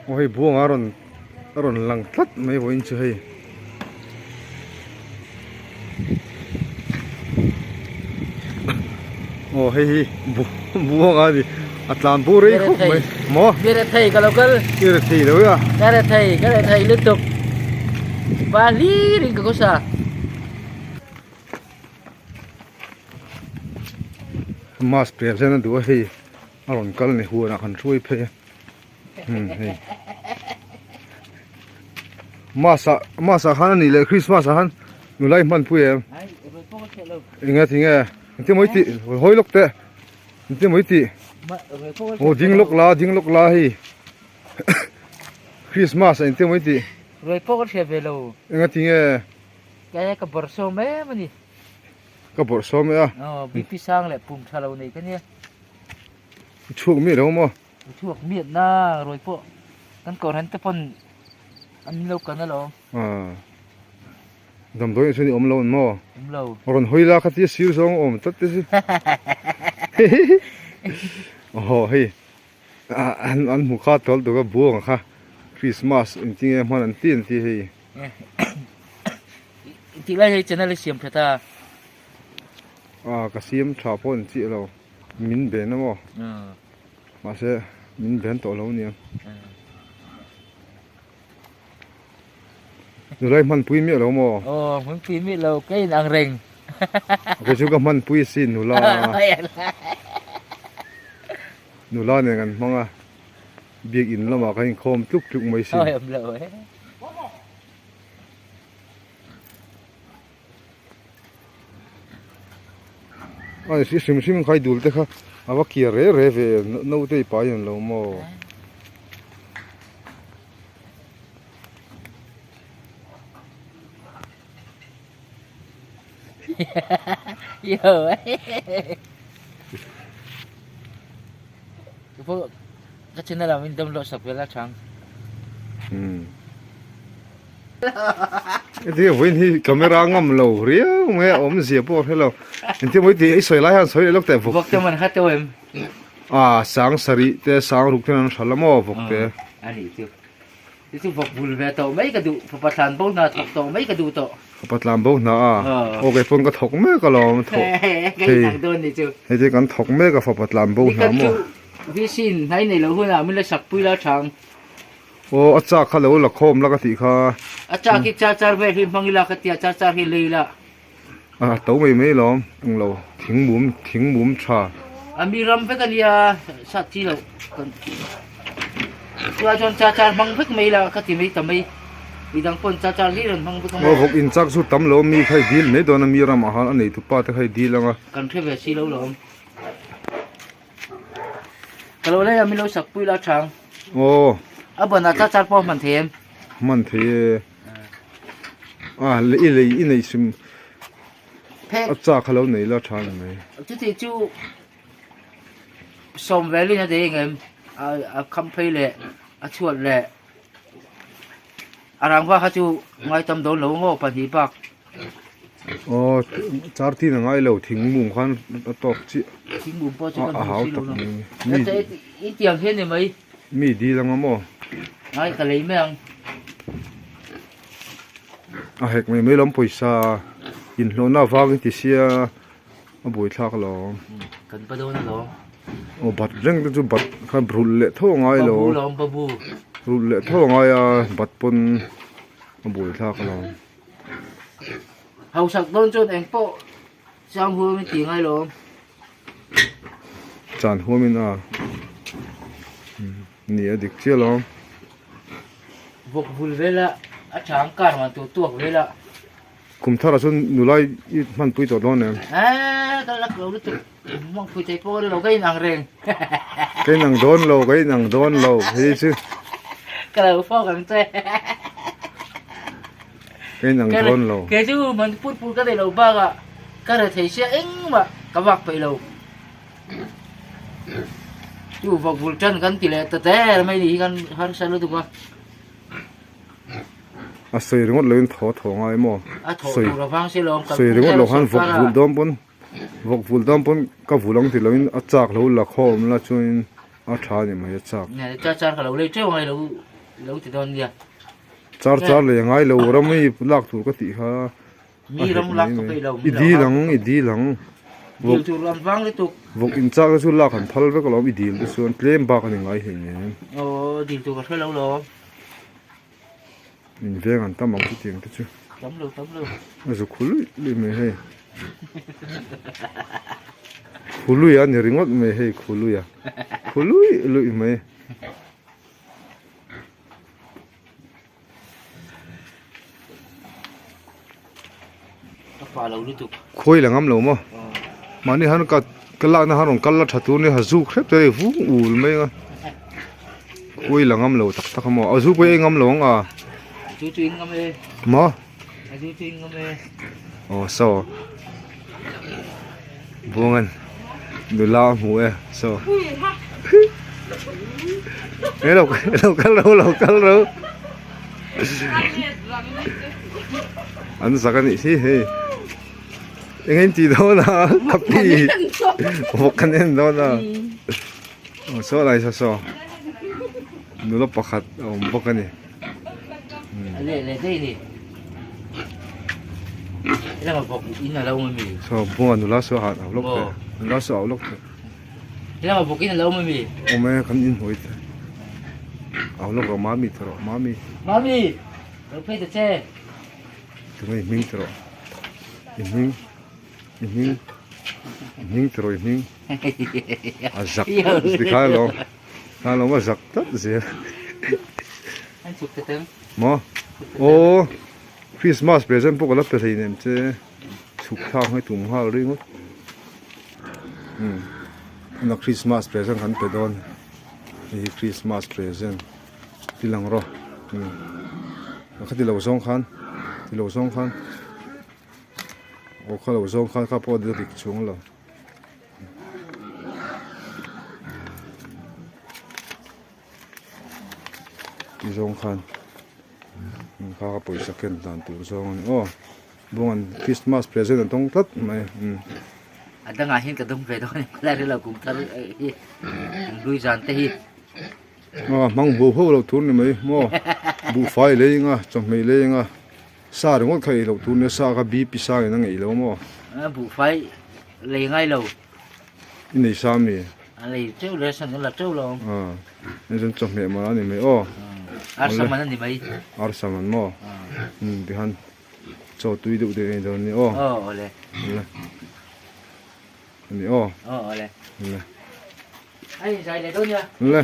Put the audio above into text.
โอ้ยบัวอร่อนหลังทัดไม่ไหวเฉยโอ้เฮ้ยบัวงาดิอัตลานปูรีคุกไหมหมอ Biar thầy kalau kal ที่ระทีเลยอ่ะ kada thầy liên tục Bali ring ko sa มาสเปรียบเส้นนั้นดูเฮ้ยอร่อนกันในหัวนะคันช่วยเพย์เฮ้ยมาสฮันนี่เลยคริสต์มาสฮันหนูไล่มันพูดเอง ai rồi po ko lo ยังไงที่ไงที่ไม่ติหอยลูกเตะที่ไม่ติ ma rồi po โอ้ดิ้งลูกลาเฮ้ยคริสต์มาสที่ไม่ติ rồi po ko se velo ยังไงที่ไง kaya ka borso me mani ก็บอกซ้อมอ่ะ bipi sang le pum thalo nei ka ne ช่วงมีแล้วมั้ง chuak miet na rồi po kan ko han te pon an lo kan lo ดำตัวนี้อมโลนมั้ง lo อร่อนหอยลาคัดที่ซิวซองอมตัดที่สิโอ้โหเฮ้ยอันหมูข้าวทอดตัวก็บัวค่ะคริสต์มาสจริงๆมันอันตีนที่เฮ้ย ti la ye chana le siam thata กระเทียมชาพ่นจีเรามินเบนนะมั้งมาเสมินเบนตัวเราเนี่ยดูไรมันปุ้ยเมียเรามั้ง mun pi mi lo cái ang reng ก็ชูกับมันปุ้ยสิหนูลาเนี่ยกันมั้งอ่ะเบียกอินแล้วมากันโคมทุกไม่สิ thôi em lo ấy อันนี้ซิมใครดูเลยค่ะเอาว่าเกียร์เร่นู่นที่ไปอย่างเราโม่ giờ ấy cái chuyện này là mình đâm lộ sập với lá trắng ที่วันนี้กล้องไม่ร่างงเราเรียวไม่อมเสียพวกให้เราที่วันที่สวยไล่หันสวยลูกแต่พวก vok cho mình hát cho em สังสริแต่สังลูกที่นั่นฉลามพวกแต่ anh đi chưa chứ vok bùn về tàu mấy cái đủ phục sản bông nào thọc tàu mấy cái đủ tàu ปัดลำบุนะโอเคพวกก็ถกแม่ก็ลองถก cái thằng đơn đi chưa ให้ที่กันถกแม่ก็ฝปัดลำบุ đi นะ cái มั้ง chú vi xin thấy này là hôm nào mình lại sập bùi lá trắng โอ้อาจารย์เขาเลยละโคมแล้วก็ตีเขา à cha cái cha về thì mang la cái tia cha thì lì là ตัวไม่ล้อมเราทิ้งมุมชา à mi ram với cái lia sát chi rồi còn qua cho cha mang với mấy là cái gì mấy tầm mấy vì đang pon cha lý rồi mang với โอ้ cái พวกอินจักสุดตั้มเรามีใครดีลในตัวนั้นมีรำอาหารอันไหนทุกป้าที่ใครดีลแล้วอ่ะ cần thuê về xí lâu rồi kalau đây là mình lâu sập bùi lá trắng โอ้ à bữa nào cha po mình thêm มันเทเลยในซิม thế อาจารย์เขาเราไหนแล้วชาไหน chứ thì chú xong về lên đây em không phải lệ chuột lệ rằng qua chú ngoài tầm đó lâu ngô bản gì bạc อ๋อจาร์ที่นั่งไงเราทิ้งมุมขันตอกจี thì bùn po cho อา con หาร xí ตั lâu ก rồi มี thế ít tiền thế này mấy มีดีแล้วมั้งมั้ง ngay cả lấy mấy ông เฮกไม่ล้มปุ๋ยซาอินโลน่าฟังที่เสียบุยทักเรา cần bao đâu nữa โอ้บัดเร่งจะบัดขับรุนเละท่อไงเรา babu lom babu รุนเละท่อไงบัดปนบุยทักเรา hậu sạc đơn cho anh po sang hương mấy tiếng ngay rồi จานหัวมินนี่ดิกเชียเรา vok vul về là chẳng cả mà tuột về là คุมท่าเราชนหนูไล่มันปุยตัวร้อนเนี่ย cái lắc đầu nó chụp mong phụ chạy po đâu cái nàng rèn ก็นั่งโดนเราก็นั่งโดนเราเฮ้ยซื้อ cái đầu po càng xe ก็นั่งโดนเรา cái chứ mình phút cái này đầu ba à cái này thấy xe ính mà cả vạc phải lâu chú vọc vul chân gắn tỷ lệ tệ mấy đi gắn hắn sao được không สวยงดเลยถอไงมั้ง thổ là vang xe lồng สวยงดเราหันวกฟูดอมปนวกฟูดอมปนก็ฟูลงที่เราอาจากเราละคอมละชวน a tha ni mai chak nè cha cha cả lâu lấy treo ngay lâu lâu thì đòn gì char char le ngai lo ramai lak tur ka ti kha mi ram lắc có phải lâu i di lang điều chu làm vang lấy tục vok in chak chu lak han phal ve ka lo i dil tu suan claim ba ka ni ngai he ne ồ điều chu có phải lâu rồi in ve ngan tam ang tu ting tu chu tấm lâu a zu khulu le me he khulu ya ni ringot me he khulu ya khulu lu me có phải lâu lấy tục khoi la ngam lo mo mani han ka la na haron kal la thatu ne hazu khrep te vu ul me nga khoi la ngam lo tak tak mo azu pe ngam lo nga chú in ngâm đi mo chú in ngâm đi oh so bungan du la mu e so lo kal ro an sakani si he engin ti do na kapi bukan en do na so lai so nu lo pakhat bukan ni lệ đây đi cái là một bọc in là lâu mới mì so bungan nu la so hat au lok nu la so au lok cái là một bọc in là lâu mới mì o me kan in hoi au lok ro mami thro mami mami đâu phải tự che tu mai ming thro in thro in azak di ka lo ma zak tat ze anh chụp cái tiếng mo o Christmas present pok la pe sai nem che chuk thang hai tum ha ri ngot na Christmas present kan pe don ni Christmas present tilang ro ka ti lo song khan o kha lo song khan ka po de rik chung lo ti song khan ka poi second dan tu song o bungan Christmas present tong tat mai ada ngahin ke dong vedo ni kala rela kum tar lui jan te hi mang bu ho lo thun ni mai mo bu fai le nga chong mai le nga sa ro ngot khai lo thun ne sa ka bi pi sa nga ngei lo mo bu phai lấy ngay lâu in nei sa mi lấy treo lấy sang là treo lâu ni jon chong me ma ni mai o ar sama ni mai ar saman mo bi han cho tui du de do ni o le ni o le le ai sai le đâu nha le